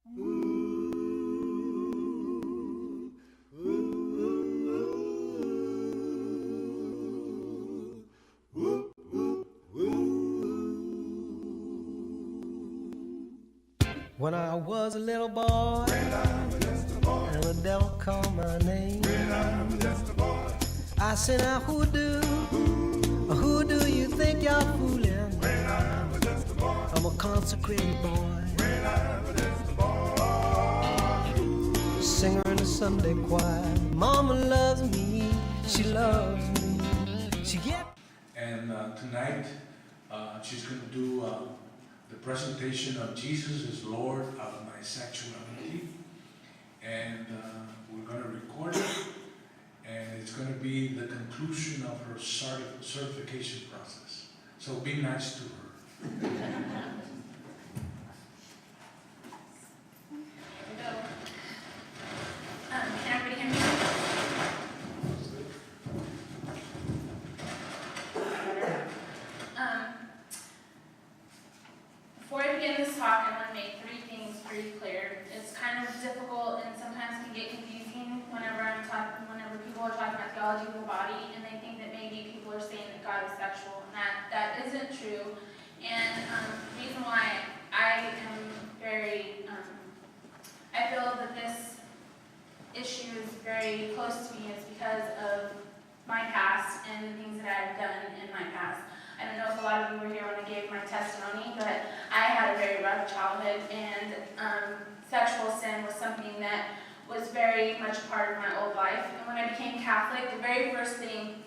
When I was a little boy, and the devil called my name, I said, now who do you think you're fooling? I'm a consecrated boy, singer in the Sunday choir. Mama loves me, she loves me. And tonight, she's going to do the presentation of Jesus is Lord of My Sexuality. And we're going to record it. And it's going to be the conclusion of her certification process. So be nice to her. Can everybody hear me? Before I begin this talk, I want to make three things pretty clear. It's kind of difficult and sometimes can get confusing whenever people are talking about theology of the body, and they think that maybe people are saying that God is sexual, and that isn't true. And the reason why I am I feel that this issue is very close to me is because of my past and the things that I've done in my past. I don't know if a lot of you were here when I gave my testimony, but I had a very rough childhood, and sexual sin was something that was very much a part of my old life. And when I became Catholic, the very first thing,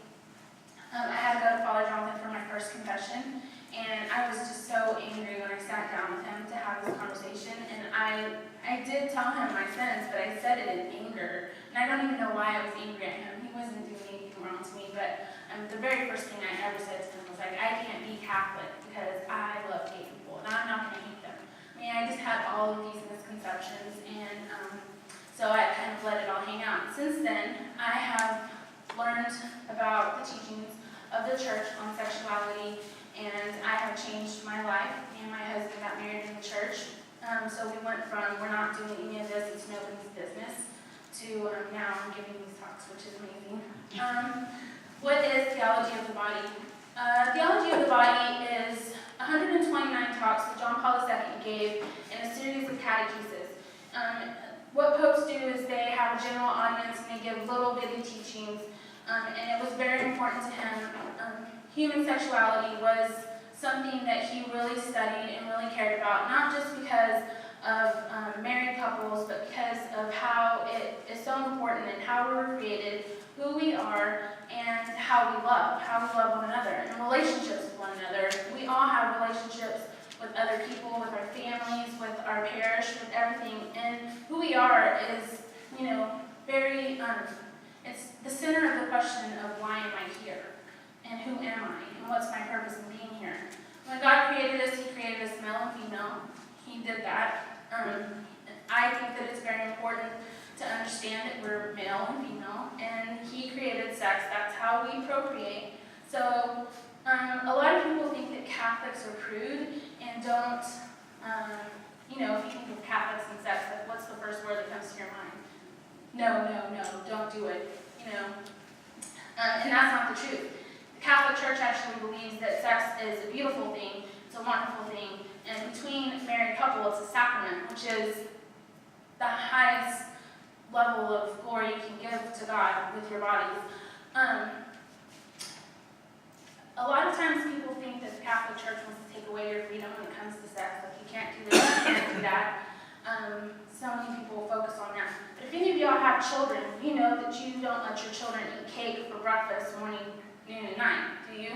I had to go to Father Jonathan for my first confession, and I was just so angry when I sat down with him to have this conversation. And I did tell him my sins, but I said it in anger, and I don't even know why I was angry at him. He wasn't doing anything wrong to me, but the very first thing I ever said to him was like, I can't be Catholic because I love gay people, and I'm not going to hate them. I mean, I just had all of these misconceptions, and so I kind of let it all hang out. Since then, I have learned about the teachings of the church on sexuality, and I have changed my life. Me and my husband got married in the church, so we went from we're not doing any of this, it's nobody's business, to now I'm giving these talks, which is amazing. What is theology of the body? Theology of the body is 129 talks that John Paul II gave in a series of catechesis. What popes do is they have a general audience and they give little bitty teachings, and it was very important to him. Human sexuality was something that he really studied and really cared about, not just because of married couples, but because of how it is so important and how we were created, who we are, and how we love one another, and relationships with one another. We all have relationships with other people, with our families, with our parish, with everything. And who we are is, very, it's the center of the question of why am I here? And who am I? And what's my purpose in being here? When God created us, He created us male and female. He did that. I think that it's very important to understand that we're male and female, and He created sex. That's how we procreate. So a lot of people think that Catholics are prude and don't, if you think of Catholics and sex, like what's the first word that comes to your mind? No, don't do it, and that's not the truth. The Catholic Church actually believes that sex is a beautiful thing, it's a wonderful thing, and between married couples, it's a sacrament, which is the highest level of glory you can give to God with your bodies. A lot of times people think that the Catholic Church wants to take away your freedom when it comes to sex, like you can't do this, you can't do that. So many people focus on that. But if any of y'all have children, you know that you don't let your children eat cake for breakfast, morning, noon, and night, do you?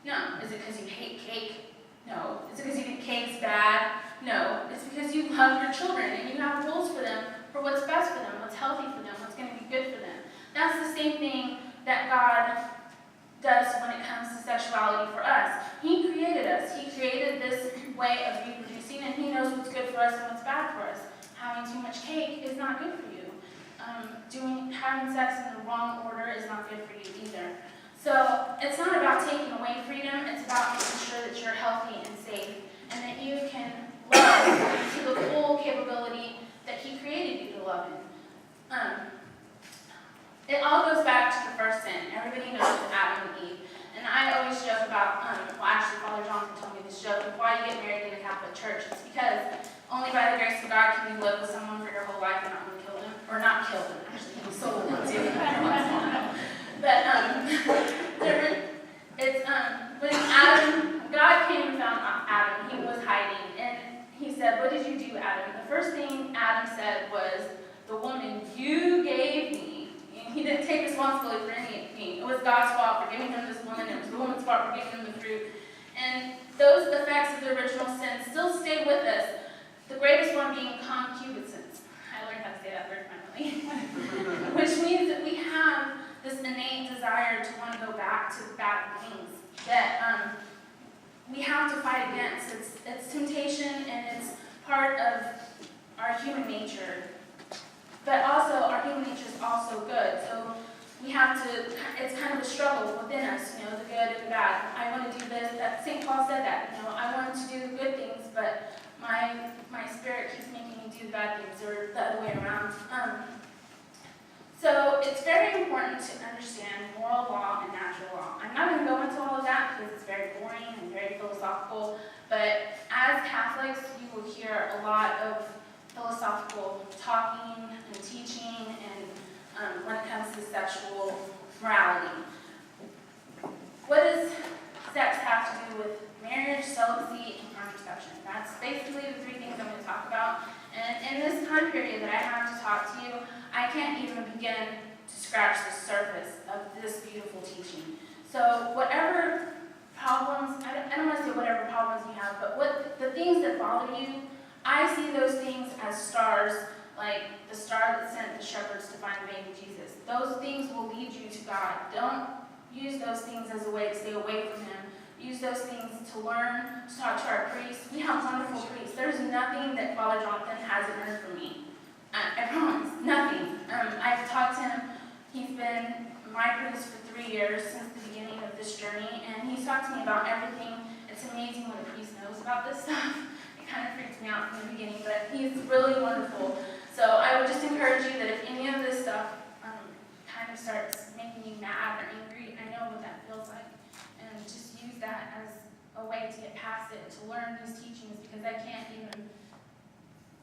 No. Is it because you hate cake? No. Is it because you think cake's bad? No. It's because you love your children and you have rules for them, for what's best for them, what's healthy for them, what's going to be good for them. That's the same thing that God does when it comes to sexuality for us. He created us. He created this way of reproducing, and He knows what's good for us and what's bad for us. Having too much cake is not good for you. Having sex in the wrong order is not good for you either. So it's not about taking away freedom, it's about making sure that you're healthy and safe, and that you can love to the full capability loving. It all goes back to the first sin. Everybody knows Adam and Eve. And I always joke about, actually Father Jonathan told me this joke, why you get married in a Catholic church. It's because only by the grace of God can you live with someone for your whole life and not want to kill them. Or not kill them, actually, he sold them too. But, when God came and found Adam, he was hiding. And he said, "What did you do, Adam?" The first thing Adam said was, "The woman you gave me." And he didn't take responsibility for anything. It was God's fault for giving him this woman. It was the woman's fault for giving him the fruit. And those effects of the original sin still stay with us. The greatest one being concupiscence. I learned how to say that word finally. Which means that we have this innate desire to want to go back to bad things that we have to fight against. It's temptation and it's part of our human nature. But also, our human nature is also good. So we have to, it's kind of a struggle within us, the good and the bad. I want to do this, St. Paul said that, I want to do the good things, but my spirit keeps making me do the bad things, or the other way around. So it's very important to understand moral law and natural law. I'm not going to go into all of that because it's very boring and very philosophical, but as Catholics, you will hear a lot of philosophical talking and teaching and when it comes to sexual morality. What does sex have to do with marriage, celibacy, and contraception? That's basically the three things I'm going to talk about. And in this time period that I have to talk to you, I can't even begin to scratch the surface of this beautiful teaching. So whatever problems, I don't want to say whatever problems you have, but what the things that bother you, I see those things as stars, like the star that sent the shepherds to find baby Jesus. Those things will lead you to God. Don't use those things as a way to stay away from Him. Use those things to learn, to talk to our priests. We have wonderful priests. There's nothing that Father Jonathan hasn't learned from me. I promise, nothing. I've talked to him. He's been my priest for 3 years since the beginning of this journey, and he's talked to me about everything. It's amazing what a priest knows about this stuff. Kind of freaks me out from the beginning, but he's really wonderful. So I would just encourage you that if any of this stuff kind of starts making you mad or angry, I know what that feels like, and just use that as a way to get past it, to learn these teachings, because I can't even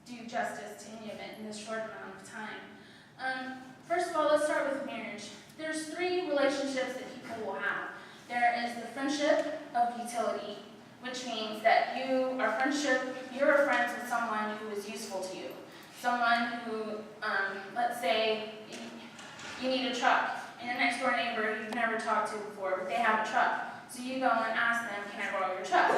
do justice to any of it in this short amount of time. First of all, let's start with marriage. There's 3 relationships that people will have. There is the friendship of utility, which means that you're friends with someone who is useful to you. Someone who, let's say, you need a truck, and your next door neighbor you've never talked to before, but they have a truck. So you go and ask them, "Can I borrow your truck?"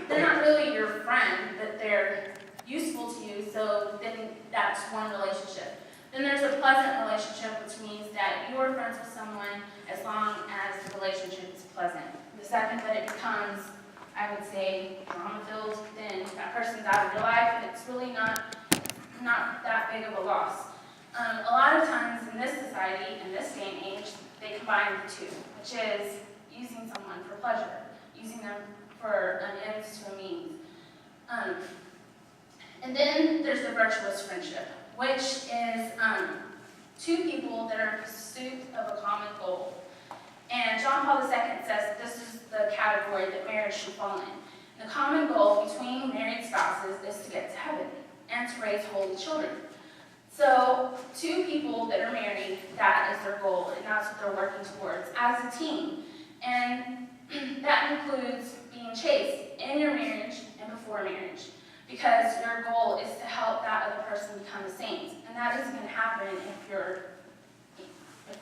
They're not really your friend, but they're useful to you, so then that's one relationship. Then there's a pleasant relationship, which means that you're friends with someone as long as the relationship is pleasant. The second that it becomes, I would say, drama-filled, then that person's out of your life, and it's really not that big of a loss. A lot of times in this society, in this day and age, they combine the two, which is using someone for pleasure, using them for an ends to a means. And then there's the virtuous friendship, which is 2 people that are in pursuit of a common goal. And John Paul II says that this is the category that marriage should fall in. The common goal between married spouses is to get to heaven and to raise holy children. So 2 people that are married, that is their goal, and that's what they're working towards as a team. And that includes being chaste in your marriage and before marriage, because your goal is to help that other person become a saint. And that isn't going to happen if you're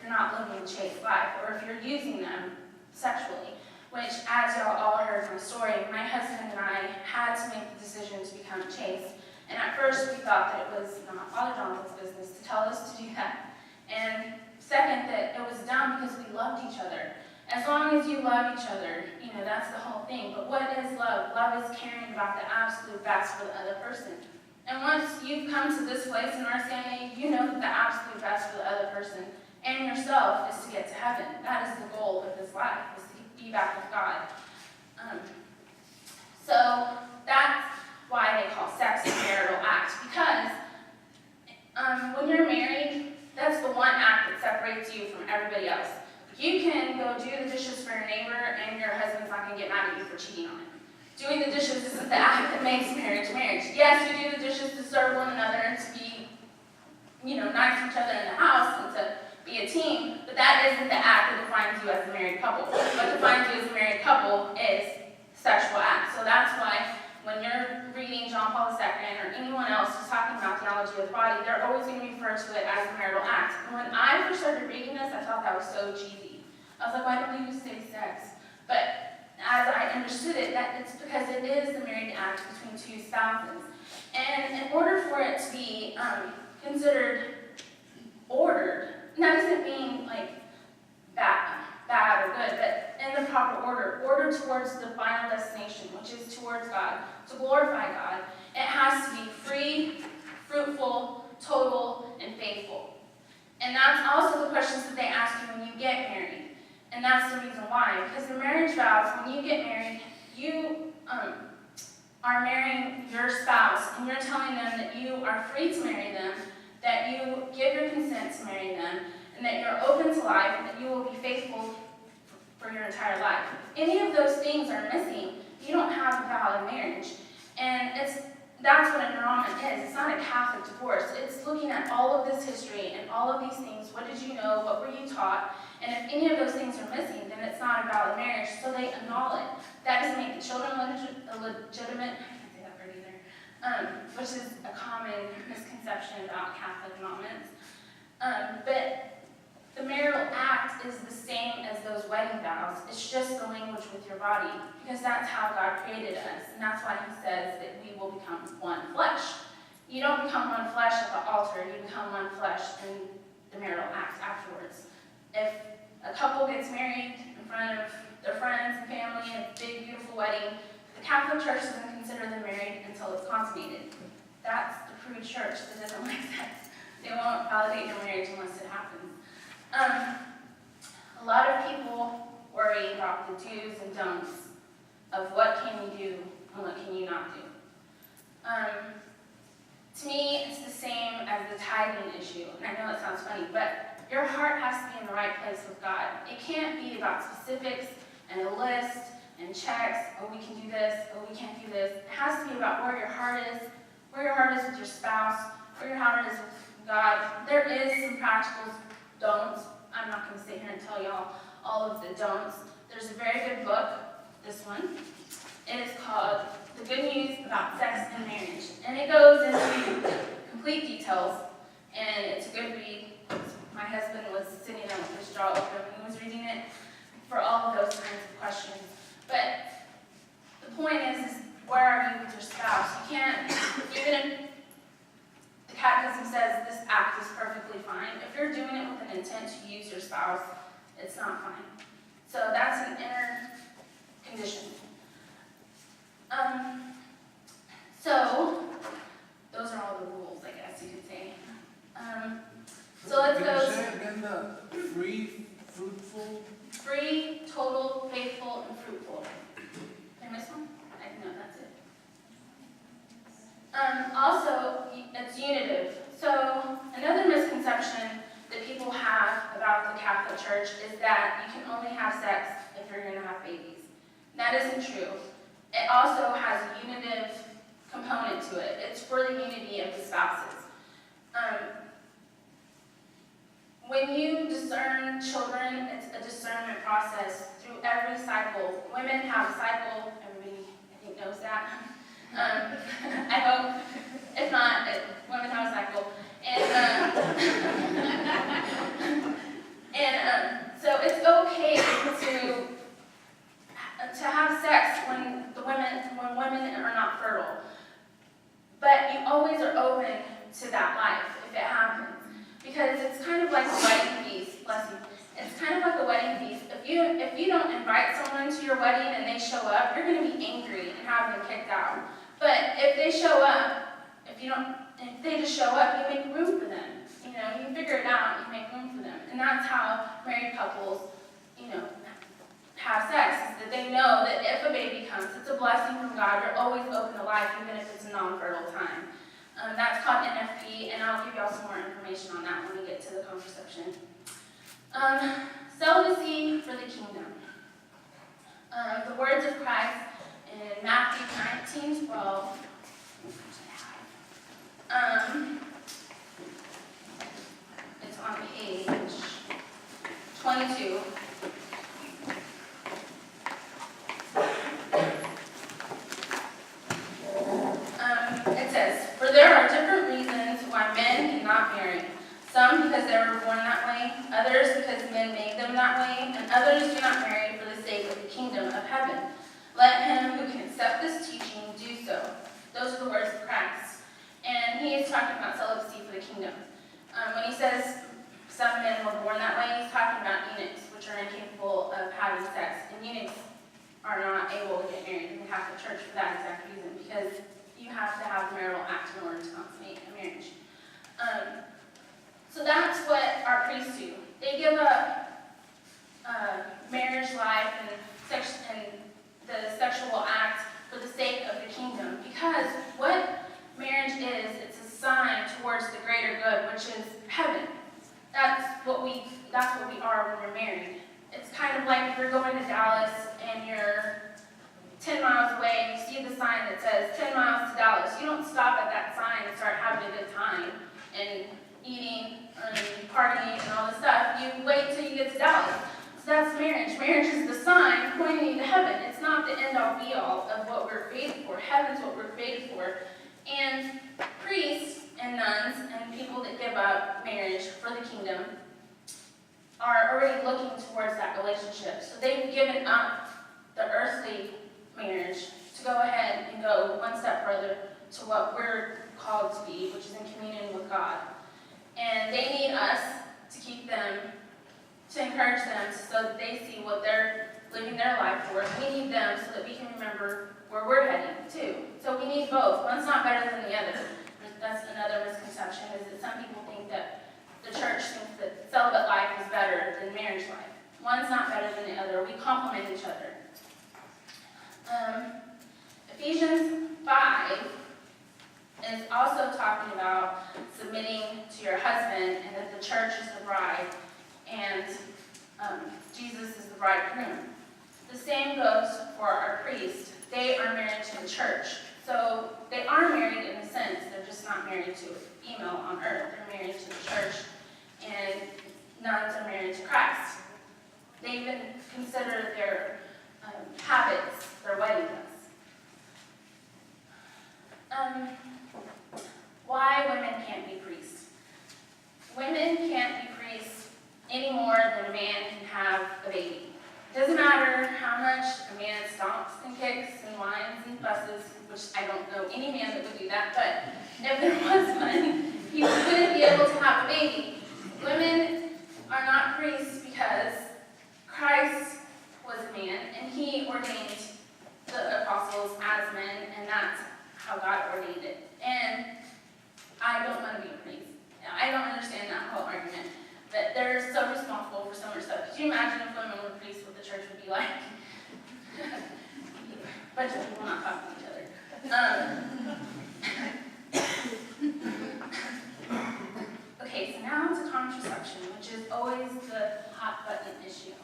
not living a chaste life, or if you're using them sexually, which, as y'all all heard my story, my husband and I had to make the decision to become chaste. And at first we thought that it was not Father Jonathan's business to tell us to do that. And second, that it was done because we loved each other. As long as you love each other, that's the whole thing. But what is love? Love is caring about the absolute best for the other person. And once you've come to this place in R.C.I.A, you know that the absolute best for the other person and yourself is to get to heaven. That is the goal of this life, is to be back with God. So that's why they call sex a marital act, because when you're married, You can go do the dishes for your neighbor and your husband's not going to get mad at you for cheating on him. Doing the dishes isn't the act that makes marriage marriage. Yes, you do the dishes to serve one another and to be, nice to each other in the house and to be a team, but that isn't the act that defines you as a married couple. What defines you as a married couple is sexual act. So that's why when you're reading John Paul II or anyone else who's talking about theology of the body, they're always going to refer to it as a marital act. And when I first started reading this, I thought that was so cheesy. I was like, why don't you just say sex? But as I understood it, that it's because it is the married act between two spouses. And in order for it to be considered ordered, and that doesn't mean like bad or good, but in the proper order towards the final destination, which is towards God, to glorify God, it has to be free, fruitful, total, and faithful. And that's also the questions that they ask you when you get married. And that's the reason why. Because the marriage vows, when you get married, you are marrying your spouse, and you're telling them that you are free to marry them, that you give your consent to marry them, and that you're open to life, and that you will be faithful for your entire life. If any of those things are missing, you don't have a valid marriage. And that's what an annulment is. It's not a Catholic divorce. It's looking at all of this history and all of these things. What did you know? What were you taught? And if any of those things are missing, then it's not a valid marriage, so they annul it. That doesn't make the children legitimate. I can't say that word either. Which is a common misconception about Catholic annulments. But the marital act is the same as those wedding vows. It's just the language with your body, because that's how God created us, and that's why He says that we will become one flesh. You don't become one flesh at the altar, you become one flesh in the marital act afterwards. If a couple gets married in front of their friends and family in a big, beautiful wedding, the Catholic Church doesn't consider them married until it's consummated. That's the prude church that doesn't like sex. They won't validate your marriage unless it happens. A lot of people worry about the do's and don'ts of what can you do and what can you not do. To me, it's the same as the tithing issue, and I know it sounds funny, but your heart has to be in the right place with God. It can't be about specifics and a list and checks, oh, we can do this, oh, we can't do this. It has to be about where your heart is with your spouse, where your heart is with God. There is some practical don'ts. I'm not going to sit here and tell y'all all of the don'ts. There's a very good book, this one. It is called The Good News About Sex and Marriage. And it goes into complete details, and it's a good read. My husband was sitting there with his jaw open when he was reading it for all of those kinds of questions. But the point is where are you with your spouse? You can't, even if the Catechism says this act is perfectly fine, if you're doing it with an intent to use your spouse, it's not fine. So that's an inner condition. So those are all the rules, I guess you could say. So let's go. Did you say again the free, fruitful? Free, total, faithful, and fruitful. Did I miss one? No, that's it. Also, it's unitive. So another misconception that people have about the Catholic Church is that you can only have sex if you're going to have babies. That isn't true. It also has a unitive component to it. It's for the unity of the spouses. When you discern children, it's a discernment process through every cycle. Women have a cycle. Everybody, I think, knows that. I hope. If not, women have a cycle. So it's okay to have sex when women are not fertile. But you always are open to that life if it happens. Because it's kind of like a wedding feast, bless you. It's kind of like a wedding feast. If you don't invite someone to your wedding and they show up, you're going to be angry and have them kicked out. But if they show up, if they just show up, you make room for them. You figure it out, you make room for them. And that's how married couples, have sex, is that they know that if a baby comes, it's a blessing from God. You're always open to life, even if it's a non-fertile time. That's called NFP, and I'll give y'all some more information on that when we get to the contraception. Celibacy for the kingdom. The words of Christ in Matthew 19:12. It's on page 22. It says, "For there are different reasons why men cannot marry. Some because they were born that way, others because men made them that way, and others do not marry for the sake of the kingdom of heaven. Let him who can accept this teaching do so." Those are the words of Christ. And he is talking about celibacy for the kingdom. When he says some men were born that way, he's talking about eunuchs, which are incapable of having sex. And eunuchs are not able to get married in the Catholic Church for that exact reason, because you have to have a marital act in order to consummate a marriage. So that's what our priests do. They give up marriage life and the sexual act for the sake of the kingdom, because what marriage is, it's a sign towards the greater good, which is heaven. That's what we are when we're married. It's kind of like if you're going to Dallas and you're 10 miles away and you see the sign that says 10 miles to Dallas. You don't stop at that sign and start having a good time and eating and partying and all this stuff. You wait till you get to Dallas. So that's marriage. Marriage is the sign pointing you to heaven. It's not the end-all be-all of what we're created for. Heaven's what we're created for. And priests and nuns and people that give up marriage for the kingdom are already looking towards that relationship. So they've given up the earthly marriage to go ahead and go one step further to what we're called to be, which is in communion with God. And they need us to keep them, to encourage them so that they see what they're living their life for. We need them so that we can remember where we're heading too. So we need both. One's not better than the other. That's another misconception, is that some people think that the church thinks that celibate life is better than marriage life. One's not better than the other. We complement each other. Ephesians 5 is also talking about submitting to your husband, and that the church is the bride, and Jesus is the bridegroom. The same goes for our priests. They are married to the church. So they are married in a sense, they're just not married to a female on earth. They're married to the church, and nuns are married to Christ. They even consider their habits their wedding dress. Why women can't be priests? Women can't be priests any more than a man can have a baby. It doesn't matter how much a man stomps and kicks and whines and fusses, which I don't know any man that would do that, but if there was one, he wouldn't be able to have a baby. Women are not priests because Christ was a man, and he ordained the apostles as men, and that's how God ordained it. And I don't want to be a priest. I don't understand that whole argument, but they're so responsible for so much stuff. Could you imagine if women were priests, what the church would be like? A bunch of people not talking to each other. Okay, so now to contraception, which is always the hot button issue.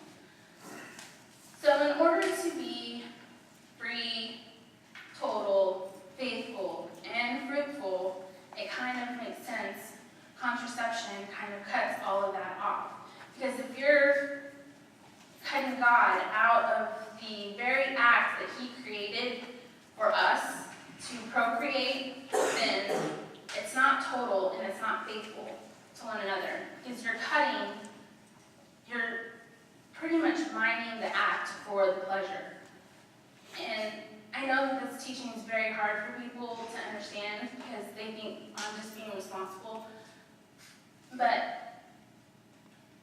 So in order to be free, total, faithful, and fruitful, it kind of makes sense. Contraception kind of cuts all of that off. Because if you're cutting God out of the very act that he created for us to procreate, then it's not total and it's not faithful to one another. Because you're pretty much mining the act for the pleasure. And I know that this teaching is very hard for people to understand because they think I'm just being responsible. But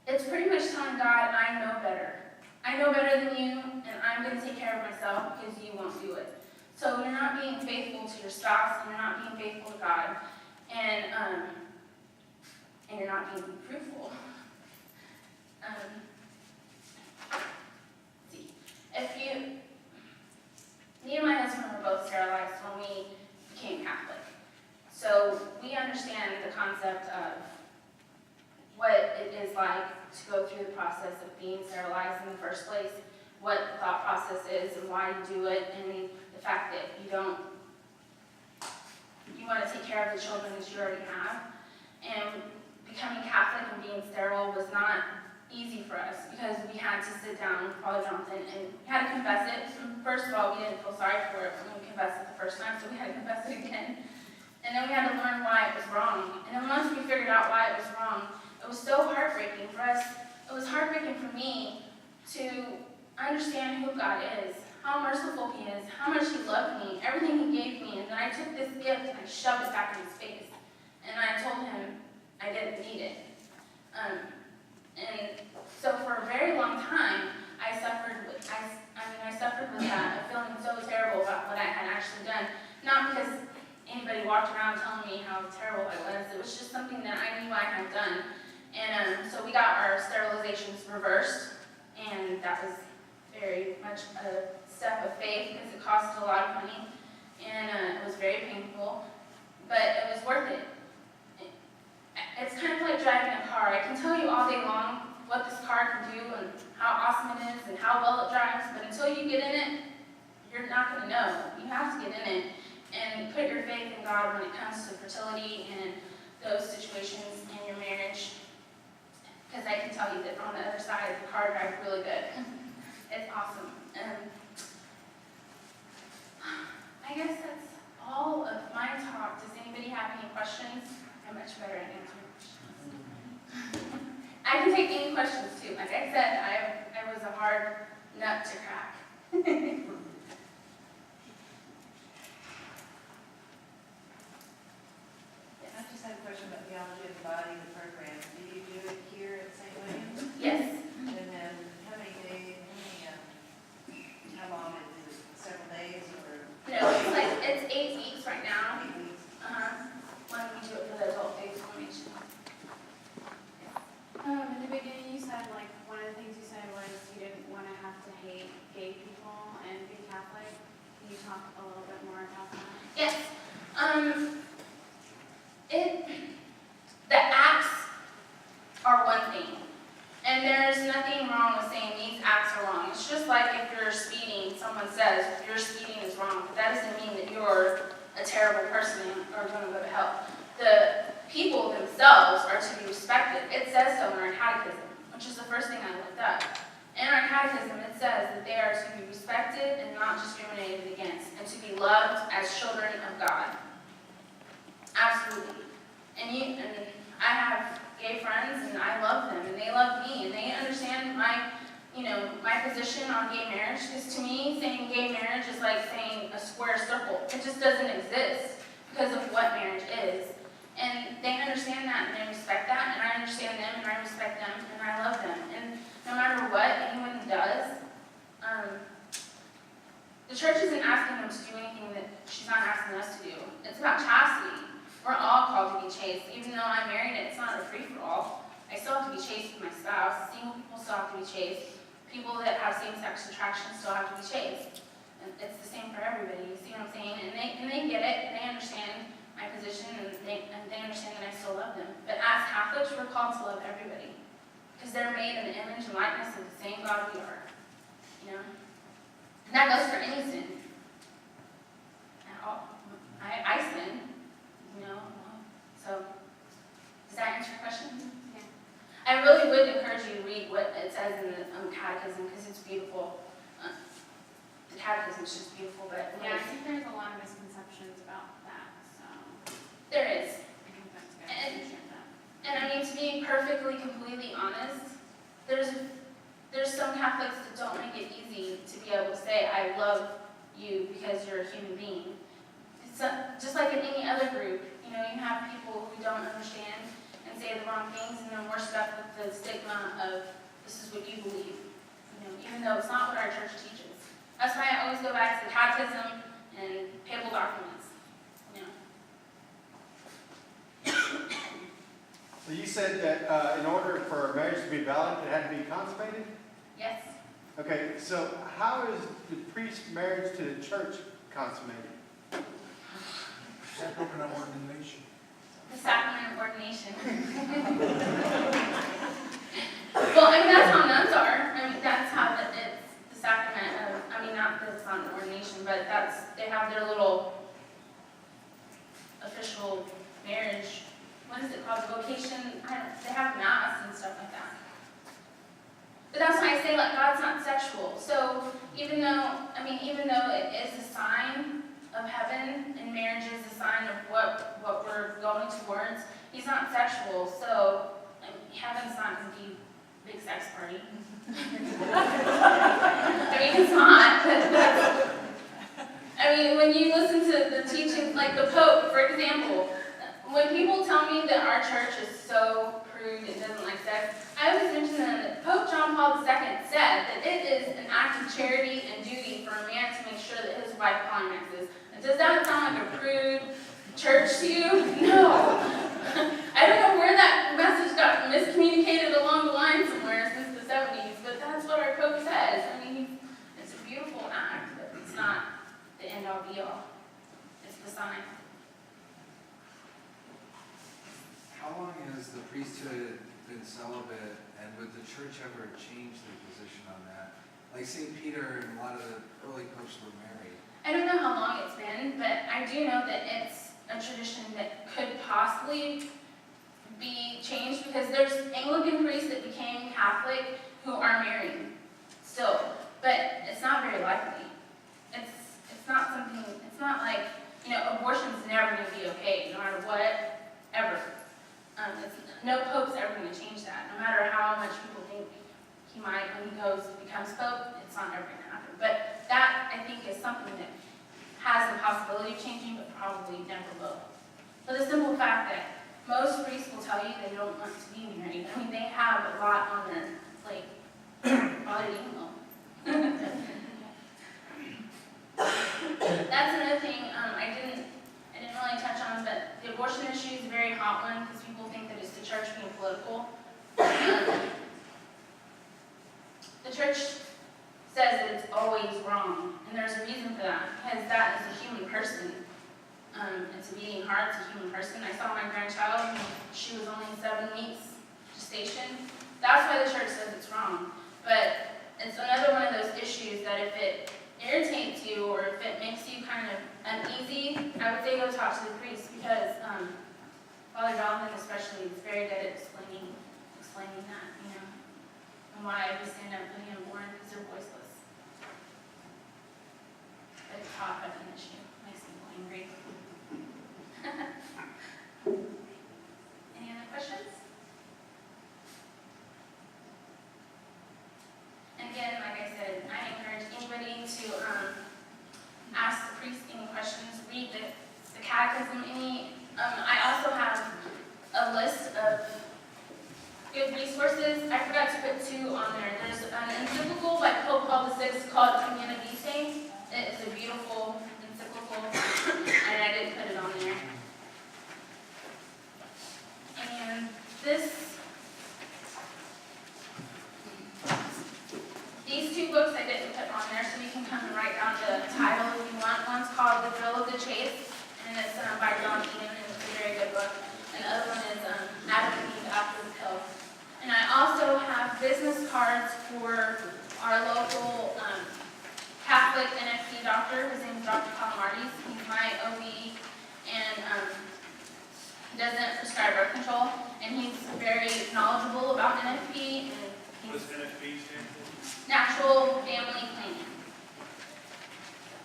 it's pretty much telling God, I know better. I know better than you, and I'm going to take care of myself because you won't do it. So you're not being faithful to your spouse, and you're not being faithful to God, and you're not being fruitful. See, me and my husband were both sterilized when we became Catholic. So we understand the concept of what it is like to go through the process of being sterilized in the first place, what the thought process is and why you do it, and the fact that you want to take care of the children that you already have. And becoming Catholic and being sterile was not easy for us because we had to sit down with Father Jonathan and we had to confess it. First of all, we didn't feel sorry for it when we confessed it the first time, so we had to confess it again. And then we had to learn why it was wrong. And then once we figured out why it was wrong, it was so heartbreaking for us. It was heartbreaking for me to understand who God is, how merciful He is, how much He loved me, everything He gave me. And then I took this gift and I shoved it back in His face. And I told Him I didn't need it. And so for a very long time, I suffered with that, of feeling so terrible about what I had actually done. Not because anybody walked around telling me how terrible I was. It was just something that I knew I had done. And so we got our sterilizations reversed, and that was very much a step of faith because it cost a lot of money, and it was very painful, but it was worth it. It's kind of like driving a car. I can tell you all day long what this car can do and how awesome it is and how well it drives, but until you get in it, you're not going to know. You have to get in it and put your faith in God when it comes to fertility and those situations in your marriage. Because I can tell you that on the other side, the car drives really good. It's awesome. I guess that's all of my talk. Does anybody have any questions? I'm much better at answering questions. I can take any questions too. Like I said, I was a hard nut to crack. I just had a question about theology of the body, the program. Do you do it here at St. William's? Yes. And then how many days, how long is it? Several days or? No, it's 8 weeks right now. 8 weeks? When we do it for the adult phase formation. In the beginning, you said, like, one of the things you said was you didn't want to have to hate gay people and be Catholic. Can you talk a little bit more about that? Yes. The acts are one thing. And there's nothing wrong with saying these acts are wrong. It's just like if you're speeding, someone says your speeding is wrong, but that doesn't mean that you're a terrible person or going to go to hell. The people themselves are to be respected. It says so in our catechism, which is the first thing I looked up. In our catechism, it says that they are to be respected and not discriminated against, and to be loved as children of God. Absolutely. And I have gay friends, and I love them, and they love me, and they understand my position on gay marriage. Because to me, saying gay marriage is like saying a square circle. It just doesn't exist because of what marriage is. And they understand that, and they respect that, and I understand them, and I respect them, and I love them. And no matter what anyone does, the church isn't asking them to do anything that she's not asking us to do. It's about chastity. We're all called to be chaste. Even though I'm married, it's not a free-for-all. I still have to be chaste with my spouse. Single people still have to be chaste. People that have same-sex attraction still have to be chaste. And it's the same for everybody. You see what I'm saying? And they get it, and they understand my position, and they understand that I still love them. But as Catholics, we're called to love everybody. Because they're made in the image and likeness of the same God we are. You know? And that goes for any sin. I sin. So, does that answer your question? Yeah. I really would encourage you to read what it says in the catechism, because it's beautiful. The catechism is just beautiful, but Yeah, I think there's a lot of misconceptions about that, so there is. I think that's good to share that. And I mean, to be perfectly, completely honest, there's some Catholics that don't make it easy to be able to say, I love you because you're a human being. It's just like in any other group. You have people who don't understand and say the wrong things, and then we're stuck with the stigma of this is what you believe, even though it's not what our church teaches. That's why I always go back to the catechism and papal documents. So you said that in order for a marriage to be valid, it had to be consummated? Yes. Okay, so how is the priest's marriage to the church consummated? Sacrament of ordination. The sacrament of ordination. marriage, what is it called, vocation, they have mass and stuff like that. But that's why I say, like, God's not sexual. So even though it is a sign of heaven, and marriage is a sign of what we're going towards, he's not sexual. So heaven's not going to be a big sex party. I mean, it's not. I mean, when you listen to the teachings, like the Pope, for example, when people tell me that our church is so prude and doesn't like sex, I always mention to them that Pope John Paul II said that it is an act of charity and duty for a man to make sure that his wife climaxes. And does that sound like a prude church to you? No. I don't know where that message got miscommunicated along the line somewhere since the 70s, but that's what our Pope says. I mean, it's a beautiful act, but it's not the end-all be-all. It's the sign. How long has the priesthood been celibate, and would the church ever change their position on that? Like St. Peter and a lot of the early popes were married. I don't know how long it's been, but I do know that it's a tradition that could possibly be changed, because there's Anglican priests that became Catholic who are married still, but it's not very likely. It's not something, it's not like, abortion's never going to be okay, no matter what, ever. No pope's ever going to change that, no matter how much people think he might when he becomes pope, it's not ever going to happen. But that, I think, is something that has the possibility of changing, but probably never will. For the simple fact that most priests will tell you they don't want to be married. I mean, they have a lot on their plate. Probably even know. That's another thing I didn't really touch on, but the abortion issue is a very hot one because people think that it's the church being political. The church says that it's always wrong, and there's a reason for that, because that is a human person. It's a beating heart, it's a human person. I saw my grandchild, she was only 7 weeks gestation. That's why the church says it's wrong. But it's another one of those issues that if it irritates you or if it makes you kind of uneasy, I would say go talk to the priest, because Father Jonathan especially is very good at explaining that, and why we stand up for the unborn, because they're voiceless. But it's a hot button issue. Makes people angry. Any other questions? And again, like I said, I encourage anybody to ask the priest any questions, read the catechism, I also have a list of good resources. I forgot to put 2 on there. There's an encyclical by Pope Paul VI called Humana Vitae. It is a beautiful encyclical, and I didn't put it on there. And these 2 books I didn't put on there, so you can come and write down the title if you want. One's called The Thrill of the Chase, and it's by John Ian, and it's a very good book. And the other one is Adam and Eve After the Pill. And I also have business cards for our local Catholic NFP doctor. His name is Dr. Calamartes. He's my OB and doesn't prescribe birth control. And he's very knowledgeable about NFP. And What does NFP stand for? Natural Family Planning.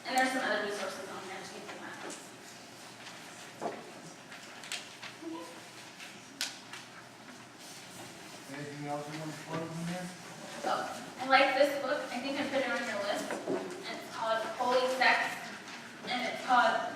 And there's some other resources on there too for that. Anything else you want to plug in there? Oh, I like this book. I think I put it on your list. And it's called Holy Sex. And it's called